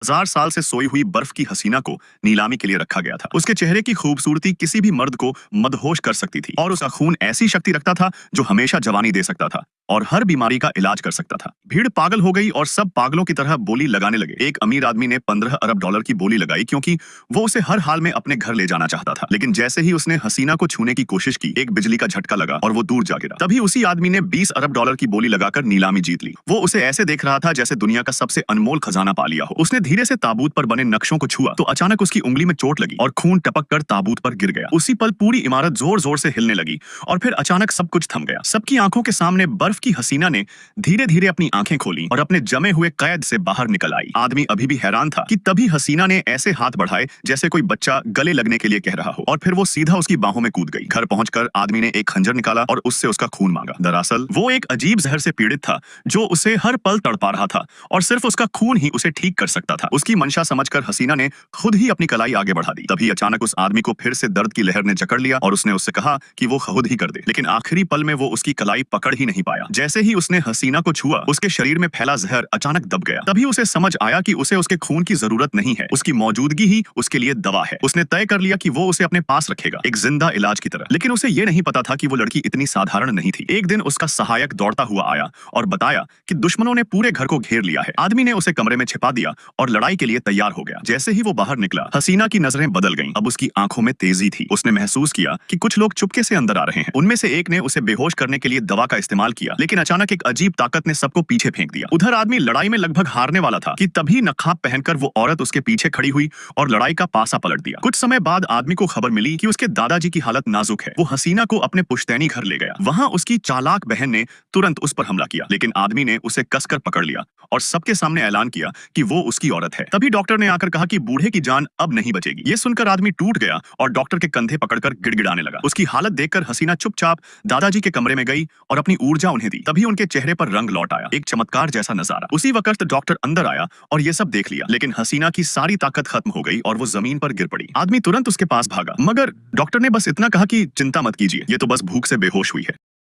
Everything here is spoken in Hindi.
हजार साल से सोई हुई बर्फ की हसीना को नीलामी के लिए रखा गया था। उसके चेहरे की खूबसूरती किसी भी मर्द को मदहोश कर सकती थी और उसका खून ऐसी शक्ति रखता था जो हमेशा जवानी दे सकता था और हर बीमारी का इलाज कर सकता था। भीड़ पागल हो गई और सब पागलों की तरह बोली लगाने लगे। एक अमीर आदमी ने 15 अरब डॉलर की बोली लगाई क्योंकि वो उसे हर हाल में अपने घर ले जाना चाहता था। लेकिन जैसे ही उसने हसीना को छूने की कोशिश की, एक बिजली का झटका लगा और वो दूर जा गिरा। तभी उसी आदमी ने 20 अरब डॉलर की बोली लगाकर नीलामी जीत ली। वो उसे ऐसे देख रहा था जैसे दुनिया का सबसे अनमोल खजाना पा लिया हो। उसने धीरे से ताबूत पर बने नक्शों को छुआ तो अचानक उसकी उंगली में चोट लगी और खून टपक कर ताबूत पर गिर गया। उसी पल पूरी इमारत जोर जोर से हिलने लगी और फिर अचानक सब कुछ थम गया। सबकी आंखों के सामने बर्फ की हसीना ने धीरे धीरे अपनी आंखें खोली और अपने जमे हुए कैद से बाहर निकल आई। आदमी अभी भी हैरान था कि तभी हसीना ने ऐसे हाथ बढ़ाए जैसे कोई बच्चा गले लगने के लिए कह रहा हो और फिर वो सीधा उसकी बाहों में कूद गई। घर पहुंचकर आदमी ने एक खंजर निकाला और उससे उसका खून मांगा। दरअसल वो एक अजीब जहर से पीड़ित था जो उसे हर पल तड़पा रहा था और सिर्फ उसका खून ही उसे ठीक कर सकता था। उसकी मंशा समझकर हसीना ने खुद ही अपनी कलाई आगे बढ़ा दी। तभी अचानक उस आदमी को फिर से दर्द की लहर ने जकड़ लिया और उसने उससे कहा कि वो खुद ही कर दे। लेकिन आखिरी पल में वो उसकी कलाई पकड़ ही नहीं पाया। जैसे ही उसने हसीना को छुआ, उसके शरीर में फैला जहर अचानक दब गया। तभी उसे समझ आया कि उसे उसके खून की जरूरत नहीं है, उसकी मौजूदगी ही उसके लिए दवा है। उसने तय कर लिया कि वो उसे अपने पास रखेगा, एक जिंदा इलाज की तरह। लेकिन उसे ये नहीं पता था कि वो लड़की इतनी साधारण नहीं थी। एक दिन उसका सहायक दौड़ता हुआ आया और बताया कि दुश्मनों ने पूरे घर को घेर लिया है। आदमी ने उसे कमरे में छिपा दिया और लड़ाई के लिए तैयार हो गया। जैसे ही वो बाहर निकला, हसीना की नजरें बदल गईं। अब उसकी आंखों में तेजी थी। उसने महसूस किया कि कुछ लोग चुपके से अंदर आ रहे हैं। उनमें से एक ने उसे बेहोश करने के लिए दवा का इस्तेमाल किया, लेकिन अचानक एक अजीब ताकत ने सबको पीछे फेंक दिया। उधर आदमी लड़ाई में लगभग हारने वाला था कि तभी नकाब पहनकर वो औरत उसके पीछे खड़ी हुई और लड़ाई का पासा पलट दिया। कुछ समय बाद आदमी को खबर मिली कि उसके दादाजी की हालत नाजुक है। वो हसीना को अपने पुश्तैनी घर ले गया। वहां उसकी चालाक बहन ने तुरंत उस पर हमला किया, लेकिन आदमी ने उसे कसकर पकड़ लिया और सबके सामने ऐलान किया कि वो उसकी औरत है। तभी डॉक्टर ने आकर कहा कि बूढ़े की जान अब नहीं बचेगी। ये सुनकर आदमी टूट गया और डॉक्टर के कंधे पकड़कर गिड़गिड़ाने लगा। उसकी हालत देखकर हसीना चुपचाप दादाजी के कमरे में गई और अपनी ऊर्जा उन्हें दी। तभी उनके चेहरे पर रंग लौट आया, एक चमत्कार जैसा नजारा। उसी वक्त डॉक्टर अंदर आया और ये सब देख लिया, लेकिन हसीना की सारी ताकत खत्म हो गई और वो जमीन पर गिर पड़ी। आदमी तुरंत उसके पास भागा, मगर डॉक्टर ने बस इतना कहा कि चिंता मत कीजिए, ये तो बस भूख से बेहोश हुई है।